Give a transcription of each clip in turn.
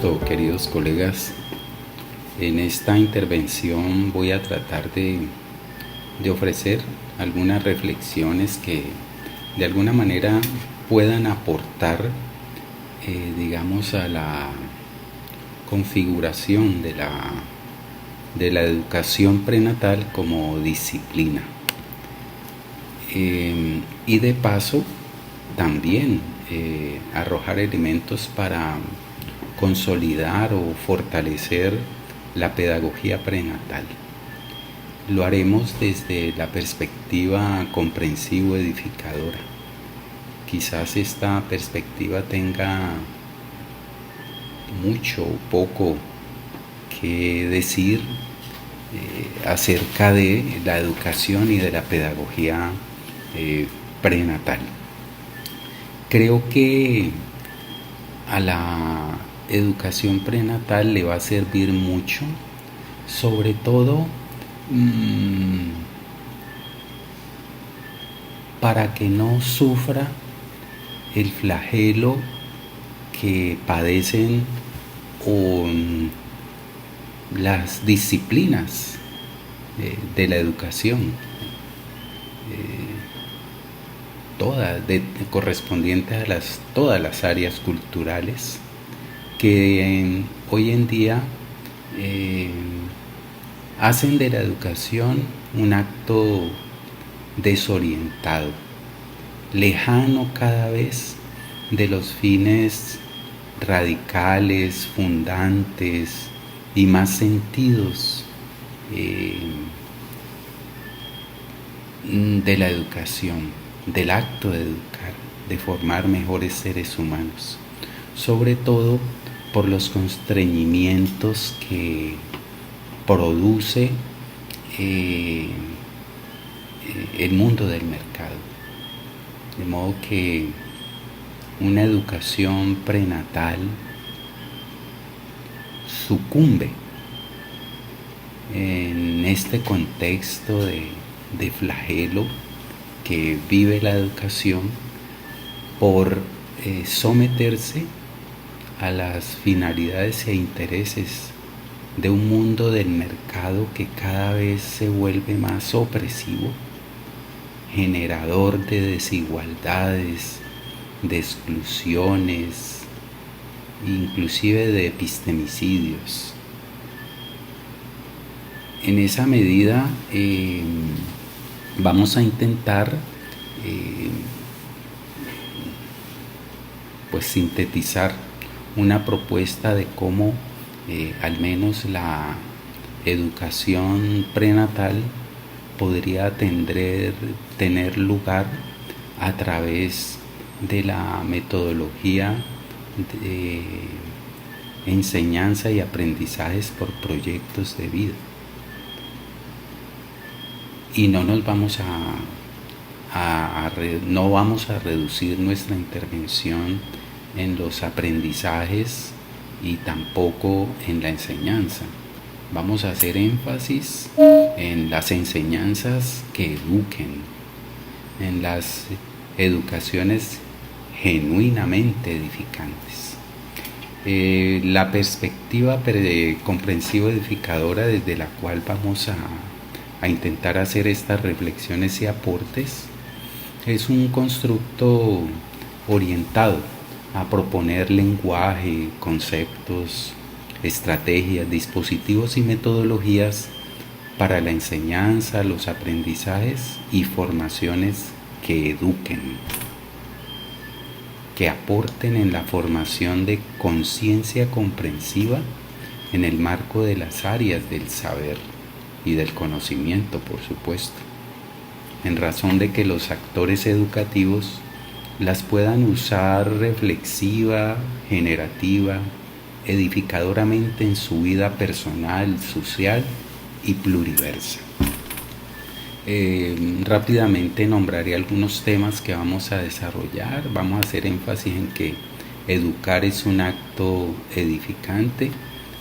gusto, queridos colegas. En esta intervención voy a tratar de ofrecer algunas reflexiones que de alguna manera puedan aportar, digamos, a la configuración de la educación prenatal como disciplina. Y de paso también arrojar elementos para consolidar o fortalecer la pedagogía prenatal. Lo haremos desde la perspectiva comprensivo-edificadora. Quizás esta perspectiva tenga mucho o poco que decir acerca de la educación y de la pedagogía prenatal. Creo que a la educación prenatal le va a servir mucho, sobre todo para que no sufra el flagelo que padecen las disciplinas de la educación, correspondientes a todas las áreas culturales que hoy en día hacen de la educación un acto desorientado, lejano cada vez de los fines radicales, fundantes y más sentidos de la educación, del acto de educar, de formar mejores seres humanos, sobre todo por los constreñimientos que produce el mundo del mercado. De modo que una educación prenatal sucumbe en este contexto de flagelo que vive la educación por someterse a las finalidades e intereses de un mundo del mercado que cada vez se vuelve más opresivo, generador de desigualdades, de exclusiones, inclusive de epistemicidios. En esa medida vamos a intentar sintetizar una propuesta de cómo al menos la educación prenatal podría tener lugar a través de la metodología de enseñanza y aprendizajes por proyectos de vida. Y no vamos a reducir nuestra intervención en los aprendizajes y tampoco en la enseñanza. Vamos a hacer énfasis en las enseñanzas que eduquen, en las educaciones genuinamente edificantes. La perspectiva comprensiva edificadora desde la cual vamos a intentar hacer estas reflexiones y aportes es un constructo orientado a proponer lenguaje, conceptos, estrategias, dispositivos y metodologías para la enseñanza, los aprendizajes y formaciones que eduquen, que aporten en la formación de conciencia comprensiva en el marco de las áreas del saber y del conocimiento, por supuesto, en razón de que los actores educativos las puedan usar reflexiva, generativa, edificadoramente en su vida personal, social y pluriversa. Rápidamente nombraré algunos temas que vamos a desarrollar. Vamos a hacer énfasis en que educar es un acto edificante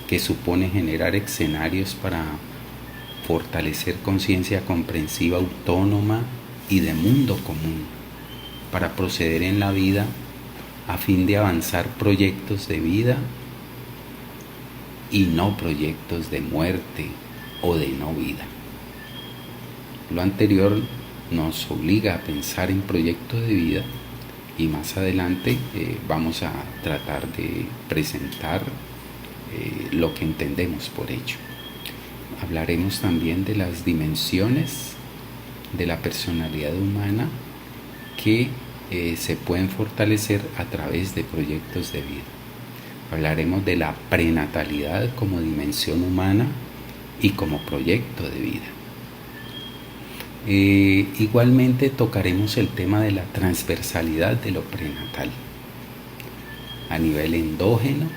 que supone generar escenarios para fortalecer conciencia comprensiva autónoma y de mundo común, para proceder en la vida a fin de avanzar proyectos de vida y no proyectos de muerte o de no vida. Lo anterior nos obliga a pensar en proyectos de vida y más adelante vamos a tratar de presentar lo que entendemos por ello. Hablaremos también de las dimensiones de la personalidad humana que se pueden fortalecer a través de proyectos de vida. Hablaremos de la prenatalidad como dimensión humana y como proyecto de vida. Igualmente tocaremos el tema de la transversalidad de lo prenatal a nivel endógeno,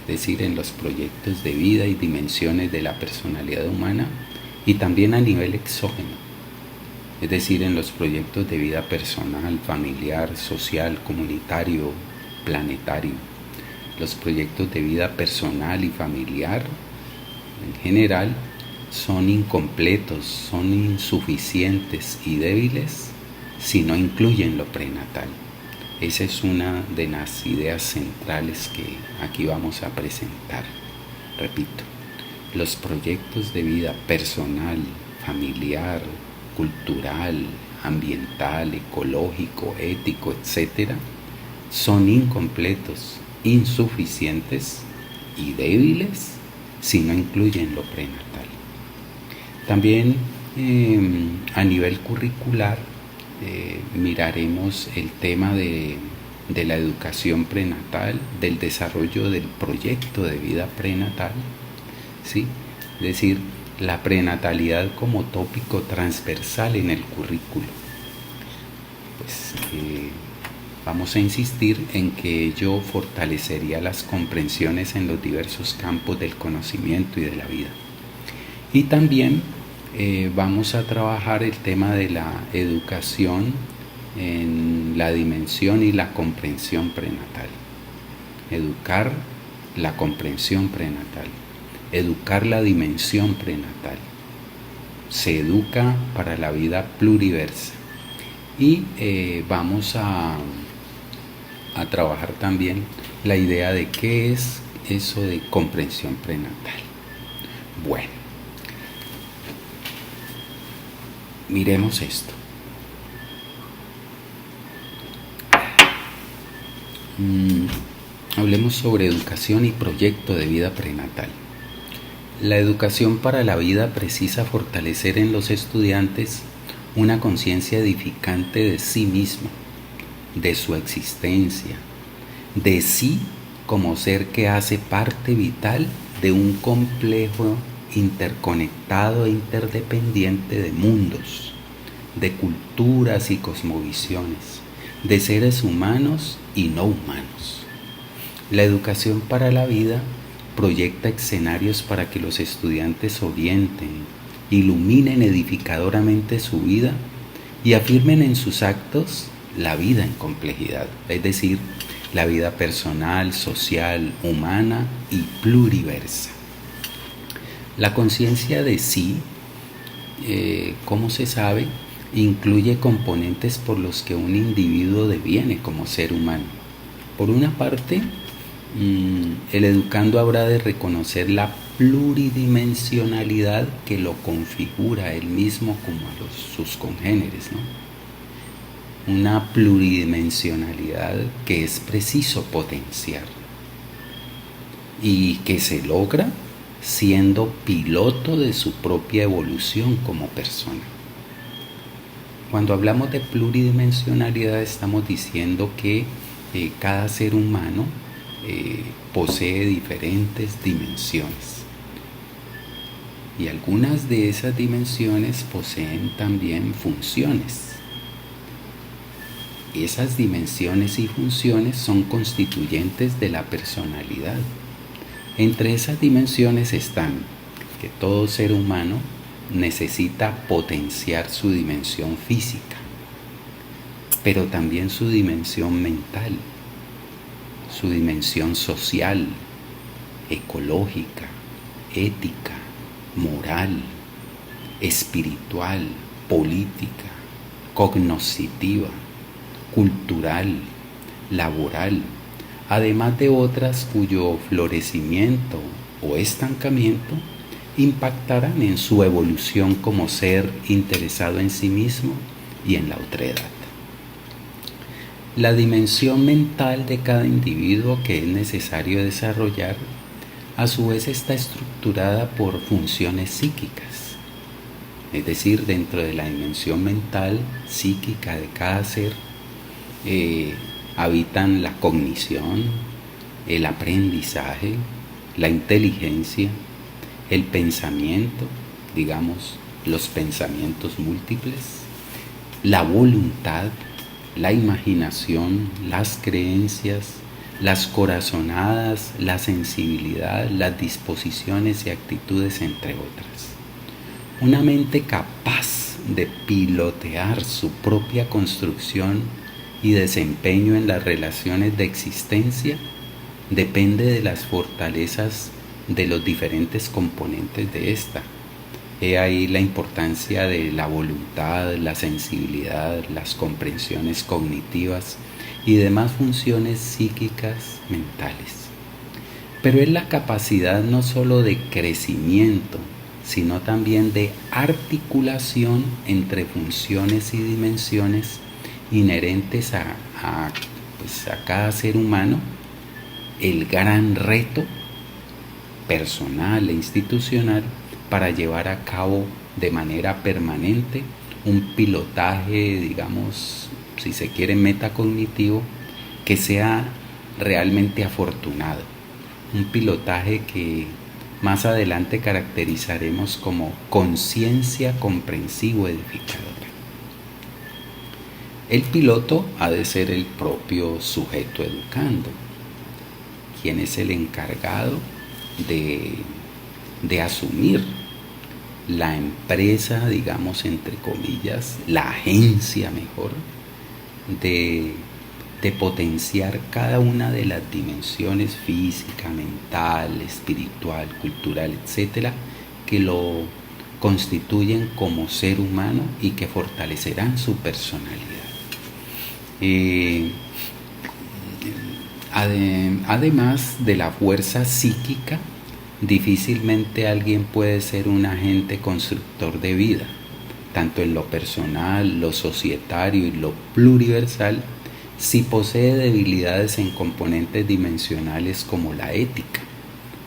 es decir, en los proyectos de vida y dimensiones de la personalidad humana, y también a nivel exógeno, es decir, en los proyectos de vida personal, familiar, social, comunitario, planetario. Los proyectos de vida personal y familiar en general son incompletos, son insuficientes y débiles si no incluyen lo prenatal. Esa es una de las ideas centrales que aquí vamos a presentar. Repito, los proyectos de vida personal, familiar, cultural, ambiental, ecológico, ético, etc., son incompletos, insuficientes y débiles si no incluyen lo prenatal. También a nivel curricular miraremos el tema de la educación prenatal, del desarrollo del proyecto de vida prenatal, ¿sí? Es decir, la prenatalidad como tópico transversal en el currículo. Pues, vamos a insistir en que ello fortalecería las comprensiones en los diversos campos del conocimiento y de la vida. Y también vamos a trabajar el tema de la educación en la dimensión y la comprensión prenatal. Educar la comprensión prenatal, educar la dimensión prenatal. Se educa para la vida pluriversa. Y vamos a trabajar también la idea de qué es eso de comprensión prenatal. Bueno, miremos esto. Hablemos sobre educación y proyecto de vida prenatal. La educación para la vida precisa fortalecer en los estudiantes una conciencia edificante de sí mismo, de su existencia, de sí como ser que hace parte vital de un complejo interconectado e interdependiente de mundos, de culturas y cosmovisiones, de seres humanos y no humanos. La educación para la vida proyecta escenarios para que los estudiantes orienten, iluminen edificadoramente su vida y afirmen en sus actos la vida en complejidad, es decir, la vida personal, social, humana y pluriversa. La conciencia de sí, como se sabe, incluye componentes por los que un individuo deviene como ser humano. Por una parte, el educando habrá de reconocer la pluridimensionalidad que lo configura él mismo como a sus congéneres, ¿no? Una pluridimensionalidad que es preciso potenciar y que se logra siendo piloto de su propia evolución como persona. Cuando hablamos de pluridimensionalidad estamos diciendo que cada ser humano posee diferentes dimensiones y algunas de esas dimensiones poseen también funciones. Esas dimensiones y funciones son constituyentes de la personalidad. Entre esas dimensiones están que todo ser humano necesita potenciar su dimensión física, pero también su dimensión mental, su dimensión social, ecológica, ética, moral, espiritual, política, cognoscitiva, cultural, laboral, además de otras cuyo florecimiento o estancamiento impactarán en su evolución como ser interesado en sí mismo y en la otredad. La dimensión mental de cada individuo que es necesario desarrollar, a su vez está estructurada por funciones psíquicas. Es decir, dentro de la dimensión mental, psíquica de cada ser, habitan la cognición, el aprendizaje, la inteligencia, el pensamiento, digamos, los pensamientos múltiples, la voluntad, la imaginación, las creencias, las corazonadas, la sensibilidad, las disposiciones y actitudes, entre otras. Una mente capaz de pilotear su propia construcción y desempeño en las relaciones de existencia depende de las fortalezas de los diferentes componentes de esta. He ahí la importancia de la voluntad, la sensibilidad, las comprensiones cognitivas y demás funciones psíquicas mentales. Pero es la capacidad no solo de crecimiento, sino también de articulación entre funciones y dimensiones inherentes a cada ser humano, el gran reto personal e institucional para llevar a cabo de manera permanente un pilotaje, digamos, si se quiere, metacognitivo, que sea realmente afortunado. Un pilotaje que más adelante caracterizaremos como conciencia comprensivo edificadora. El piloto ha de ser el propio sujeto educando, quien es el encargado de asumir la empresa, digamos, entre comillas, la agencia mejor, de potenciar cada una de las dimensiones física, mental, espiritual, cultural, etcétera, que lo constituyen como ser humano y que fortalecerán su personalidad. Además de la fuerza psíquica, difícilmente alguien puede ser un agente constructor de vida, tanto en lo personal, lo societario y lo pluriversal, si posee debilidades en componentes dimensionales como la ética,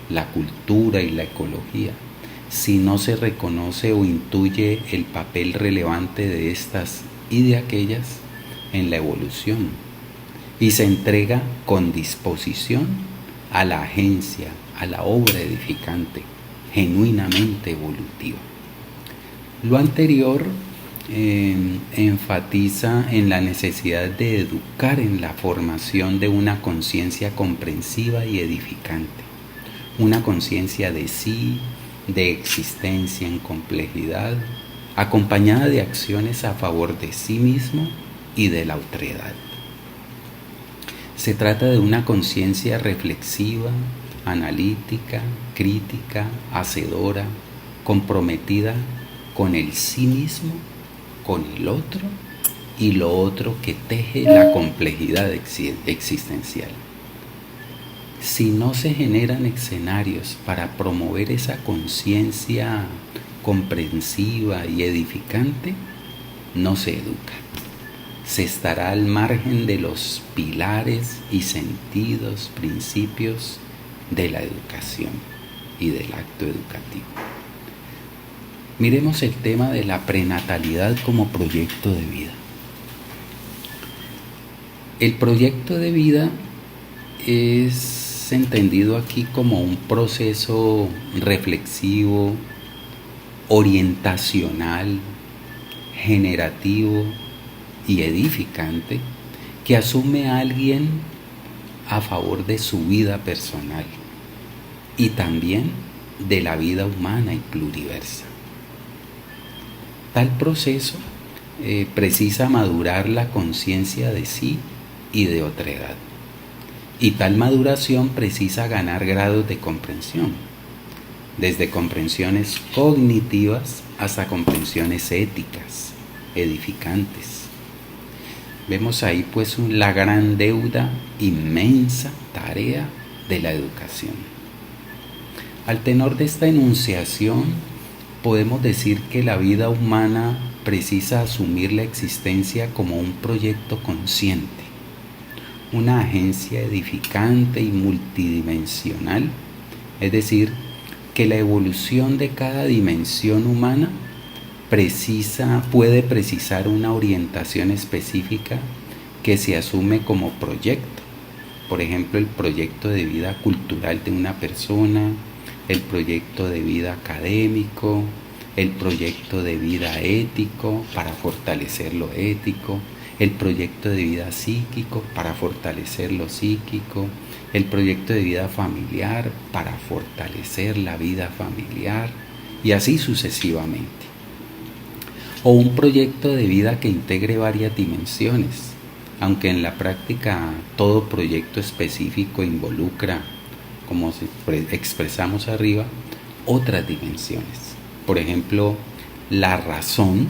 la cultura y la ecología, si no se reconoce o intuye el papel relevante de estas y de aquellas en la evolución, y se entrega con disposición a la agencia, a la obra edificante, genuinamente evolutiva. Lo anterior enfatiza en la necesidad de educar en la formación de una conciencia comprensiva y edificante, una conciencia de sí, de existencia en complejidad, acompañada de acciones a favor de sí mismo y de la otredad. Se trata de una conciencia reflexiva, analítica, crítica, hacedora, comprometida con el sí mismo, con el otro y lo otro que teje la complejidad existencial. Si no se generan escenarios para promover esa conciencia comprensiva y edificante, no se educa. Se estará al margen de los pilares y sentidos, principios de la educación y del acto educativo. Miremos el tema de la prenatalidad como proyecto de vida. El proyecto de vida es entendido aquí como un proceso reflexivo, orientacional, generativo y edificante que asume a alguien a favor de su vida personal y también de la vida humana y pluriversa. Tal proceso precisa madurar la conciencia de sí y de otredad, y tal maduración precisa ganar grados de comprensión, desde comprensiones cognitivas hasta comprensiones éticas, edificantes. Vemos ahí pues la gran deuda, inmensa tarea de la educación. Al tenor de esta enunciación, podemos decir que la vida humana precisa asumir la existencia como un proyecto consciente, una agencia edificante y multidimensional, es decir, que la evolución de cada dimensión humana puede precisar una orientación específica que se asume como proyecto. Por ejemplo, el proyecto de vida cultural de una persona, el proyecto de vida académico, el proyecto de vida ético para fortalecer lo ético, el proyecto de vida psíquico para fortalecer lo psíquico, el proyecto de vida familiar para fortalecer la vida familiar y así sucesivamente. O un proyecto de vida que integre varias dimensiones, aunque en la práctica todo proyecto específico involucra, como expresamos arriba, otras dimensiones. Por ejemplo, la razón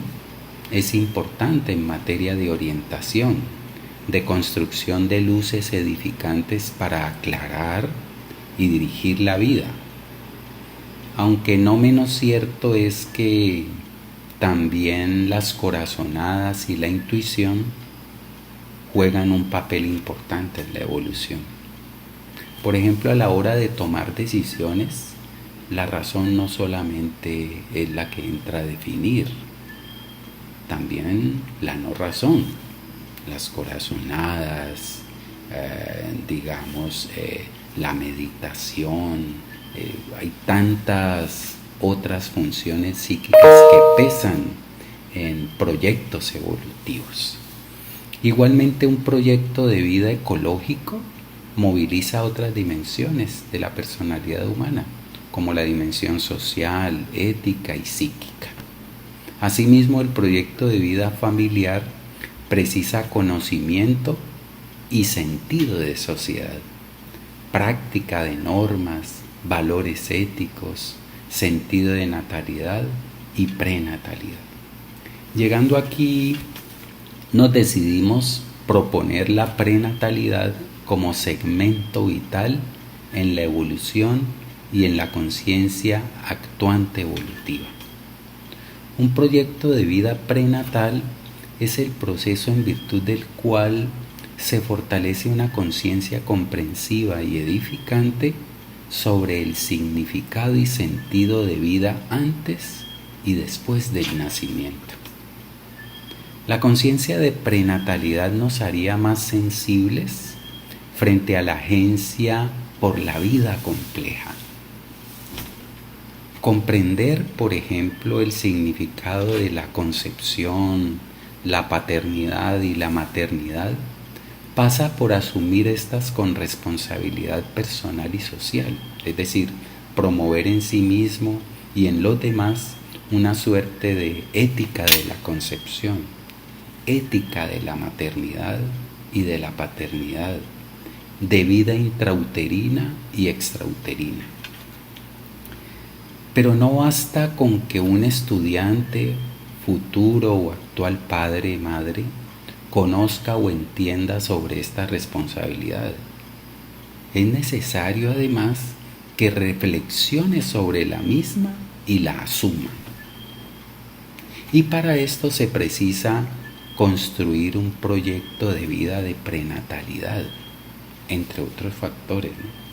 es importante en materia de orientación, de construcción de luces edificantes para aclarar y dirigir la vida. Aunque no menos cierto es que también las corazonadas y la intuición juegan un papel importante en la evolución. Por ejemplo, a la hora de tomar decisiones, la razón no solamente es la que entra a definir, también la no razón, las corazonadas, la meditación, hay tantas otras funciones psíquicas que pesan en proyectos evolutivos. Igualmente, un proyecto de vida ecológico moviliza otras dimensiones de la personalidad humana, como la dimensión social, ética y psíquica. Asimismo, el proyecto de vida familiar precisa conocimiento y sentido de sociedad, práctica de normas, valores éticos, sentido de natalidad y prenatalidad. Llegando aquí, nos decidimos proponer la prenatalidad como segmento vital en la evolución y en la conciencia actuante evolutiva. Un proyecto de vida prenatal es el proceso en virtud del cual se fortalece una conciencia comprensiva y edificante sobre el significado y sentido de vida antes y después del nacimiento. La conciencia de prenatalidad nos haría más sensibles frente a la agencia por la vida compleja. Comprender, por ejemplo, el significado de la concepción, la paternidad y la maternidad pasa por asumir estas con responsabilidad personal y social, es decir, promover en sí mismo y en los demás una suerte de ética de la concepción, ética de la maternidad y de la paternidad, de vida intrauterina y extrauterina. Pero no basta con que un estudiante, futuro o actual padre o madre, conozca o entienda sobre esta responsabilidad. Es necesario además que reflexione sobre la misma y la asuma. Y para esto se precisa construir un proyecto de vida de prenatalidad, entre otros factores, ¿no?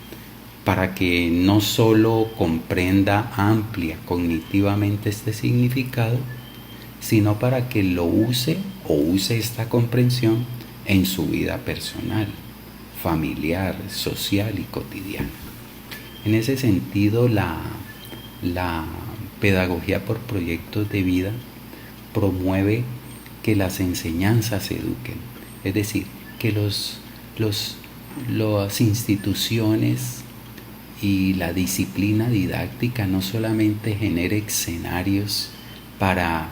Para que no solo comprenda amplia cognitivamente este significado, sino para que lo use o use esta comprensión en su vida personal, familiar, social y cotidiana. En ese sentido, la pedagogía por proyectos de vida promueve que las enseñanzas eduquen, es decir, que las instituciones y la disciplina didáctica no solamente genere escenarios para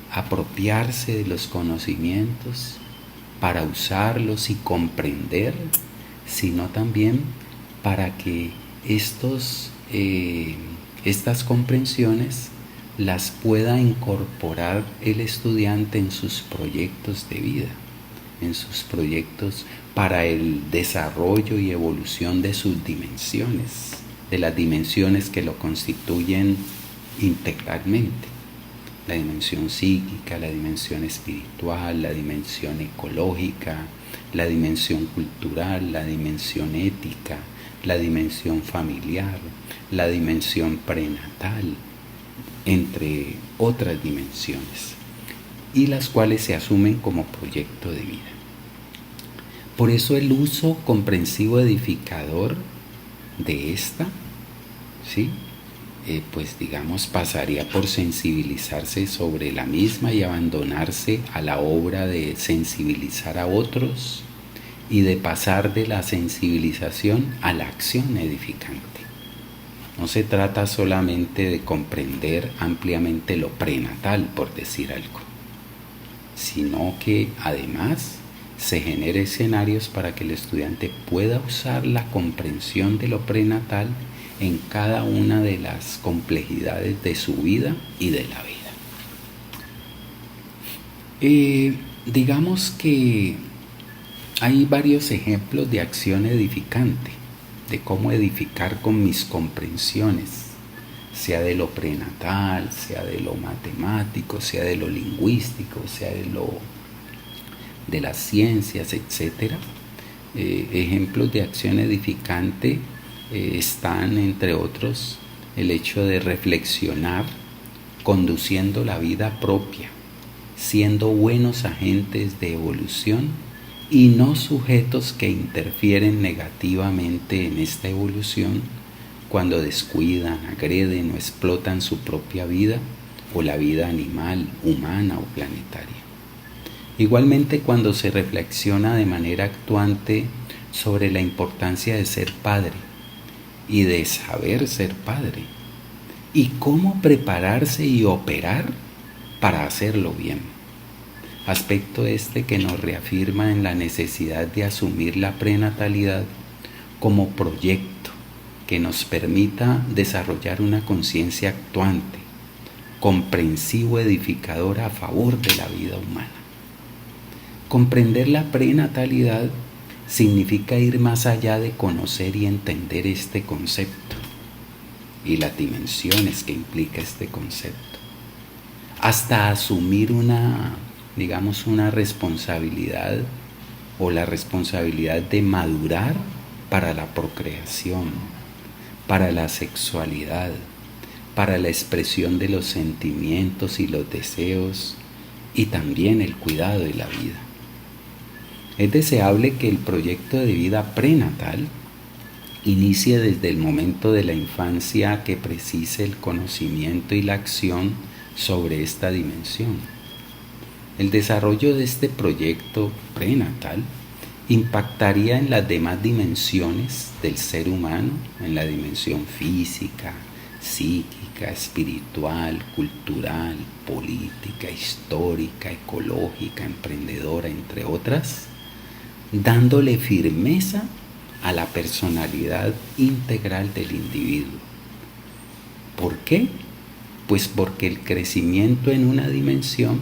apropiarse de los conocimientos, para usarlos y comprender, sino también para que estas comprensiones las pueda incorporar el estudiante en sus proyectos de vida, en sus proyectos para el desarrollo y evolución de sus dimensiones de las dimensiones que lo constituyen integralmente. La dimensión psíquica, la dimensión espiritual, la dimensión ecológica, la dimensión cultural, la dimensión ética, la dimensión familiar, la dimensión prenatal, entre otras dimensiones, y las cuales se asumen como proyecto de vida. Por eso el uso comprensivo edificador de esta, ¿sí? Pues digamos, pasaría por sensibilizarse sobre la misma y abandonarse a la obra de sensibilizar a otros y de pasar de la sensibilización a la acción edificante. No se trata solamente de comprender ampliamente lo prenatal, por decir algo, sino que además se genere escenarios para que el estudiante pueda usar la comprensión de lo prenatal en cada una de las complejidades de su vida y de la vida. Digamos que hay varios ejemplos de acción edificante, de cómo edificar con mis comprensiones, sea de lo prenatal, sea de lo matemático, sea de lo lingüístico, sea de las ciencias, etc. Ejemplos de acción edificante están, entre otros, el hecho de reflexionar conduciendo la vida propia, siendo buenos agentes de evolución y no sujetos que interfieren negativamente en esta evolución cuando descuidan, agreden o explotan su propia vida o la vida animal, humana o planetaria. Igualmente, cuando se reflexiona de manera actuante sobre la importancia de ser padre y de saber ser padre y cómo prepararse y operar para hacerlo bien. Aspecto este que nos reafirma en la necesidad de asumir la prenatalidad como proyecto que nos permita desarrollar una conciencia actuante, comprensivo, edificadora a favor de la vida humana. Comprender la prenatalidad significa ir más allá de conocer y entender este concepto y las dimensiones que implica este concepto, hasta asumir una responsabilidad o la responsabilidad de madurar para la procreación, para la sexualidad, para la expresión de los sentimientos y los deseos y también el cuidado de la vida. Es deseable que el proyecto de vida prenatal inicie desde el momento de la infancia que precise el conocimiento y la acción sobre esta dimensión. El desarrollo de este proyecto prenatal impactaría en las demás dimensiones del ser humano, en la dimensión física, psíquica, espiritual, cultural, política, histórica, ecológica, emprendedora, entre otras, dándole firmeza a la personalidad integral del individuo. ¿Por qué? Pues porque el crecimiento en una dimensión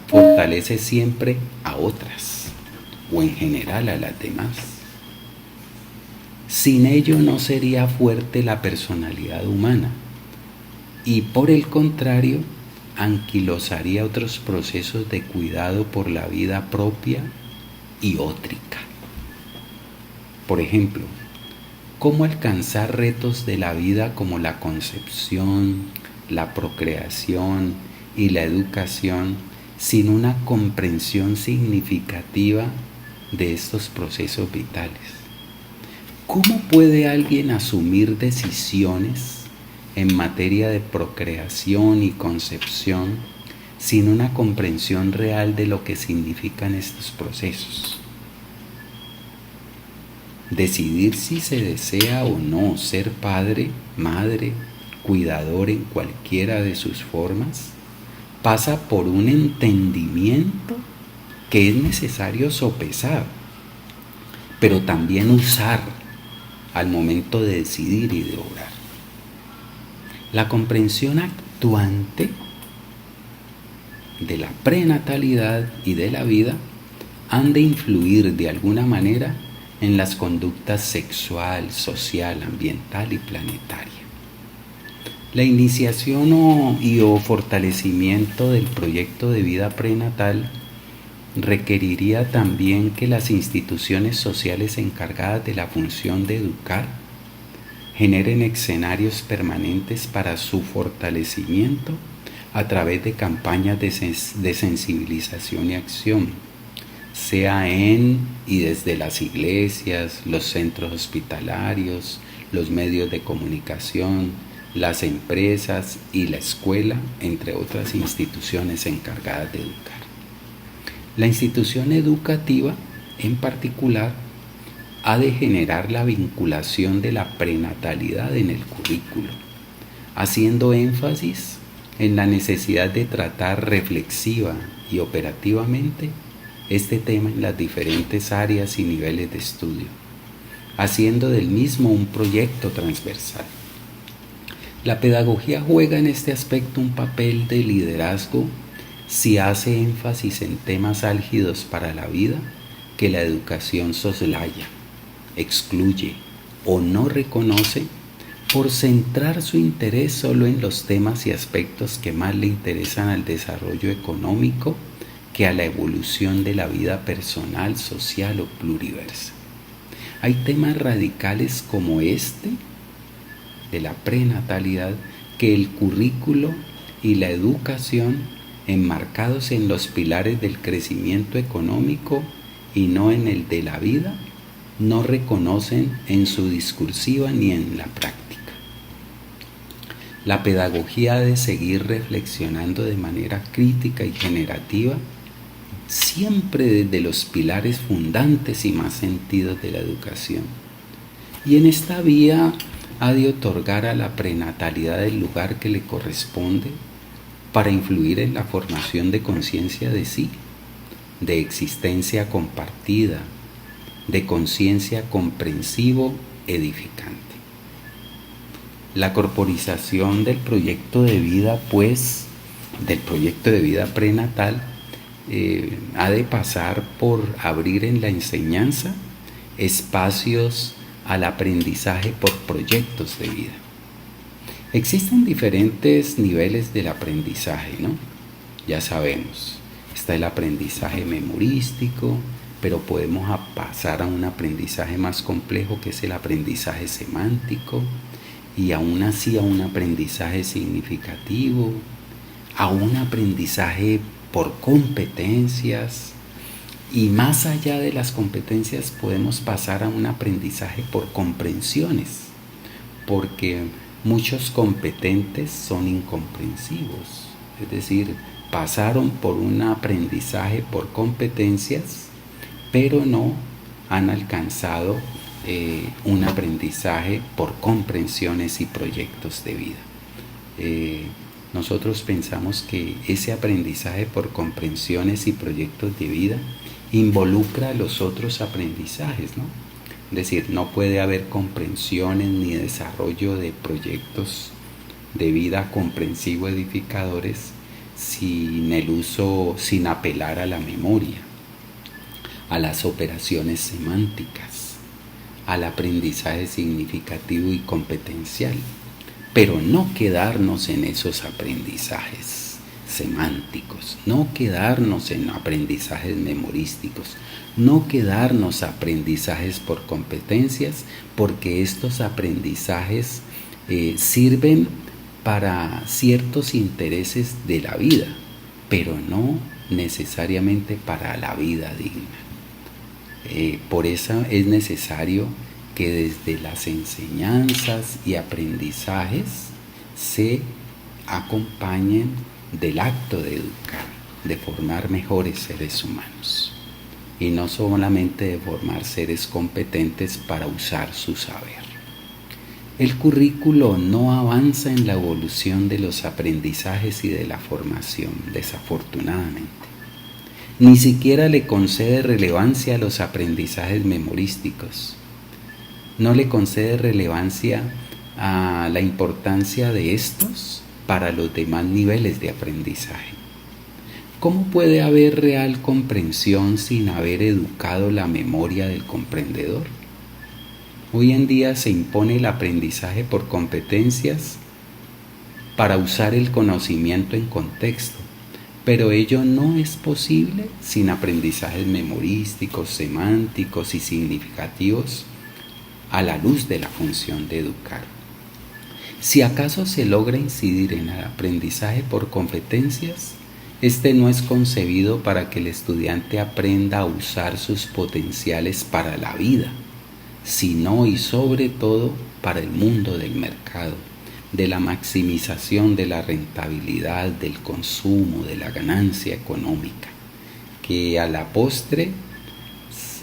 fortalece siempre a otras, o en general a las demás. Sin ello no sería fuerte la personalidad humana y por el contrario anquilosaría otros procesos de cuidado por la vida propia y ótrica. Por ejemplo, ¿cómo alcanzar retos de la vida como la concepción, la procreación y la educación sin una comprensión significativa de estos procesos vitales? ¿Cómo puede alguien asumir decisiones en materia de procreación y concepción sin una comprensión real de lo que significan estos procesos? Decidir si se desea o no ser padre, madre, cuidador en cualquiera de sus formas, pasa por un entendimiento que es necesario sopesar, pero también usar al momento de decidir y de obrar. La comprensión actuante de la prenatalidad y de la vida han de influir de alguna manera en las conductas sexual, social, ambiental y planetaria. La iniciación o fortalecimiento del proyecto de vida prenatal requeriría también que las instituciones sociales encargadas de la función de educar generen escenarios permanentes para su fortalecimiento a través de campañas de sensibilización y acción, sea en y desde las iglesias, los centros hospitalarios, los medios de comunicación, las empresas y la escuela, entre otras instituciones encargadas de educar. La institución educativa, en particular, ha de generar la vinculación de la prenatalidad en el currículo, haciendo énfasis en la necesidad de tratar reflexiva y operativamente este tema en las diferentes áreas y niveles de estudio, haciendo del mismo un proyecto transversal. La pedagogía juega en este aspecto un papel de liderazgo si hace énfasis en temas álgidos para la vida que la educación soslaya, excluye o no reconoce por centrar su interés solo en los temas y aspectos que más le interesan al desarrollo económico que a la evolución de la vida personal, social o pluriversa. Hay temas radicales como este de la prenatalidad que el currículo y la educación, enmarcados en los pilares del crecimiento económico y no en el de la vida, no reconocen en su discursiva ni en la práctica. La pedagogía ha de seguir reflexionando de manera crítica y generativa, siempre desde los pilares fundantes y más sentidos de la educación. Y en esta vía ha de otorgar a la prenatalidad el lugar que le corresponde para influir en la formación de conciencia de sí, de existencia compartida, de conciencia comprensivo edificante. La corporización del proyecto de vida, pues, del proyecto de vida prenatal, ha de pasar por abrir en la enseñanza espacios al aprendizaje por proyectos de vida. Existen diferentes niveles del aprendizaje, ¿no? Ya sabemos, está el aprendizaje memorístico, pero podemos pasar a un aprendizaje más complejo que es el aprendizaje semántico, y aún así a un aprendizaje significativo, a un aprendizaje por competencias, y más allá de las competencias podemos pasar a un aprendizaje por comprensiones, porque muchos competentes son incomprensivos, es decir, pasaron por un aprendizaje por competencias, pero no han alcanzado un aprendizaje por comprensiones y proyectos de vida. Nosotros pensamos que ese aprendizaje por comprensiones y proyectos de vida involucra los otros aprendizajes, ¿no? Es decir, no puede haber comprensiones ni desarrollo de proyectos de vida comprensivo edificadores sin apelar a la memoria, a las operaciones semánticas, al aprendizaje significativo y competencial, pero no quedarnos en esos aprendizajes semánticos, no quedarnos en aprendizajes memorísticos, no quedarnos aprendizajes por competencias, porque estos aprendizajes sirven para ciertos intereses de la vida, pero no necesariamente para la vida digna. Por eso es necesario que desde las enseñanzas y aprendizajes se acompañen del acto de educar, de formar mejores seres humanos, y no solamente de formar seres competentes para usar su saber. El currículo no avanza en la evolución de los aprendizajes y de la formación, desafortunadamente. Ni siquiera le concede relevancia a los aprendizajes memorísticos. No le concede relevancia a la importancia de estos para los demás niveles de aprendizaje. ¿Cómo puede haber real comprensión sin haber educado la memoria del comprendedor? Hoy en día se impone el aprendizaje por competencias para usar el conocimiento en contexto, pero ello no es posible sin aprendizajes memorísticos, semánticos y significativos a la luz de la función de educar. Si acaso se logra incidir en el aprendizaje por competencias, este no es concebido para que el estudiante aprenda a usar sus potenciales para la vida, sino y sobre todo para el mundo del mercado, de la maximización de la rentabilidad, del consumo, de la ganancia económica, que a la postre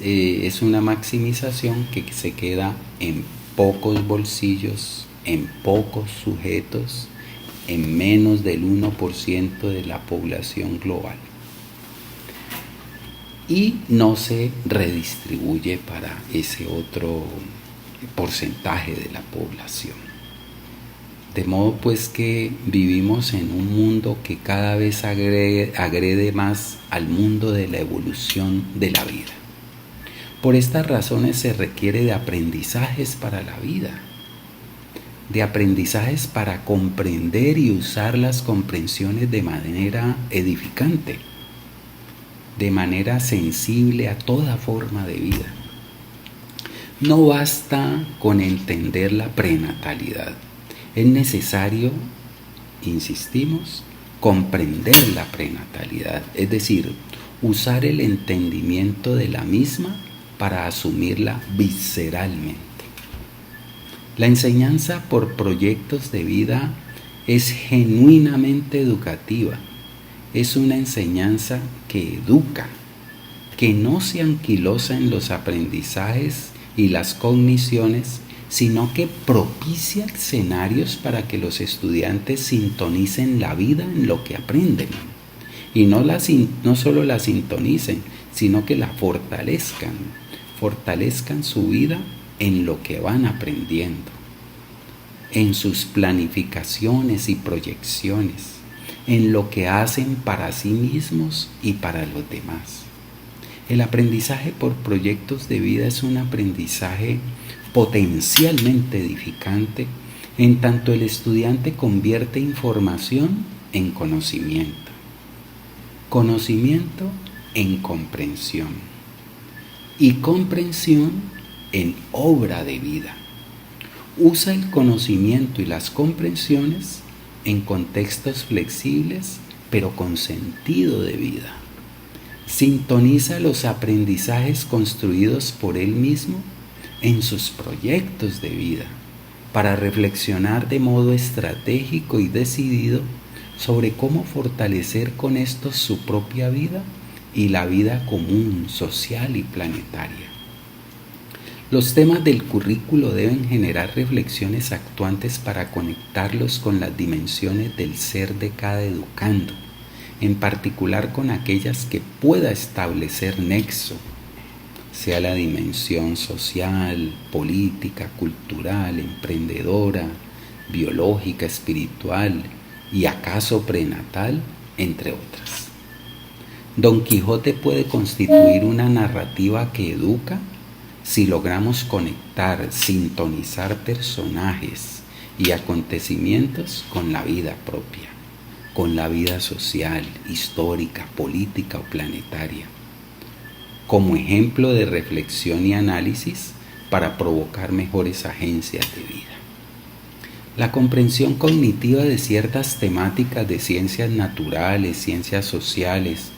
es una maximización que se queda en pocos bolsillos, en pocos sujetos, en menos del 1% de la población global, y no se redistribuye para ese otro porcentaje de la población. De modo pues que vivimos en un mundo que cada vez agrede más al mundo de la evolución de la vida. Por estas razones se requiere de aprendizajes para la vida, de aprendizajes para comprender y usar las comprensiones de manera edificante, de manera sensible a toda forma de vida. No basta con entender la prenatalidad, es necesario, insistimos, comprender la prenatalidad, es decir, usar el entendimiento de la misma para asumirla visceralmente. La enseñanza por proyectos de vida es genuinamente educativa. Es una enseñanza que educa, que no se anquilosa en los aprendizajes y las cogniciones, sino que propicia escenarios para que los estudiantes sintonicen la vida en lo que aprenden. Y no solo la sintonicen, sino que la fortalezcan su vida en lo que van aprendiendo, en sus planificaciones y proyecciones, en lo que hacen para sí mismos y para los demás. El aprendizaje por proyectos de vida es un aprendizaje potencialmente edificante, en tanto el estudiante convierte información en conocimiento, conocimiento en comprensión y comprensión en obra de vida. Usa el conocimiento y las comprensiones en contextos flexibles, pero con sentido de vida. Sintoniza los aprendizajes construidos por él mismo en sus proyectos de vida, para reflexionar de modo estratégico y decidido sobre cómo fortalecer con estos su propia vida y la vida común, social y planetaria. Los temas del currículo deben generar reflexiones actuantes para conectarlos con las dimensiones del ser de cada educando, en particular con aquellas que pueda establecer nexo, sea la dimensión social, política, cultural, emprendedora, biológica, espiritual y acaso prenatal, entre otras. Don Quijote puede constituir una narrativa que educa si logramos conectar, sintonizar personajes y acontecimientos con la vida propia, con la vida social, histórica, política o planetaria, como ejemplo de reflexión y análisis para provocar mejores agencias de vida. La comprensión cognitiva de ciertas temáticas de ciencias naturales, ciencias sociales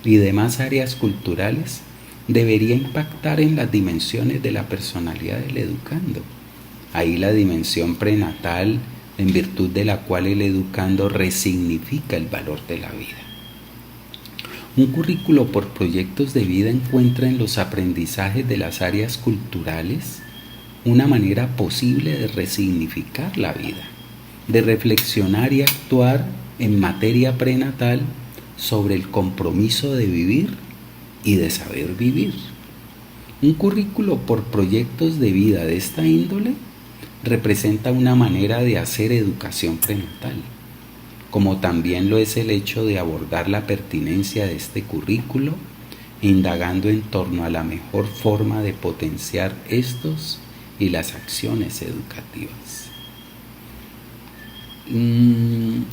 y demás áreas culturales debería impactar en las dimensiones de la personalidad del educando. Ahí la dimensión prenatal, en virtud de la cual el educando resignifica el valor de la vida. Un currículo por proyectos de vida encuentra en los aprendizajes de las áreas culturales una manera posible de resignificar la vida, de reflexionar y actuar en materia prenatal sobre el compromiso de vivir y de saber vivir. Un currículo por proyectos de vida de esta índole representa una manera de hacer educación prenatal, como también lo es el hecho de abordar la pertinencia de este currículo, indagando en torno a la mejor forma de potenciar estos y las acciones educativas.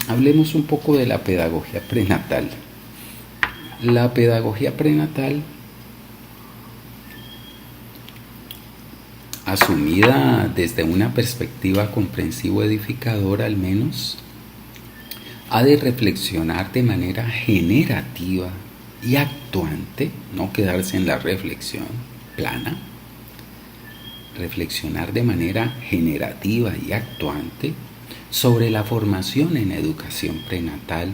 Hablemos un poco de la pedagogía prenatal. La pedagogía prenatal, asumida desde una perspectiva comprensivo-edificadora al menos, ha de reflexionar de manera generativa y actuante, no quedarse en la reflexión plana, reflexionar de manera generativa y actuante sobre la formación en educación prenatal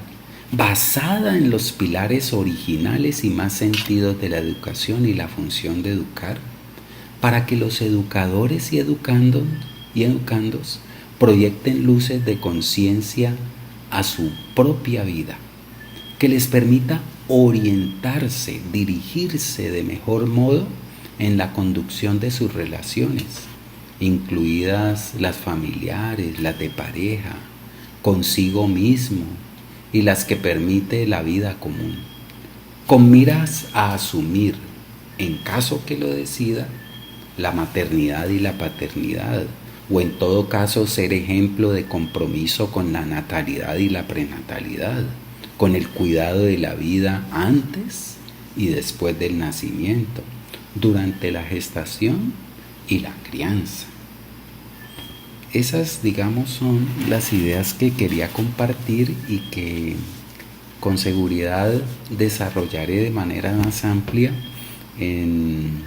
basada en los pilares originales y más sentidos de la educación y la función de educar, para que los educadores y educandos proyecten luces de conciencia a su propia vida, que les permita orientarse, dirigirse de mejor modo en la conducción de sus relaciones, incluidas las familiares, las de pareja, consigo mismo y las que permite la vida común, con miras a asumir, en caso que lo decida, la maternidad y la paternidad, o en todo caso ser ejemplo de compromiso con la natalidad y la prenatalidad, con el cuidado de la vida antes y después del nacimiento, durante la gestación y la crianza. Esas, digamos, son las ideas que quería compartir y que con seguridad desarrollaré de manera más amplia en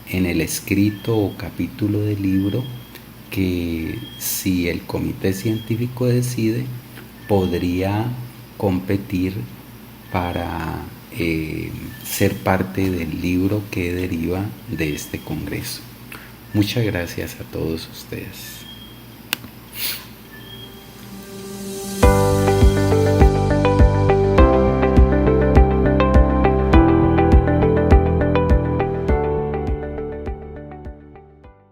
el escrito o capítulo del libro que, si el comité científico decide, podría competir para ser parte del libro que deriva de este congreso. Muchas gracias a todos ustedes.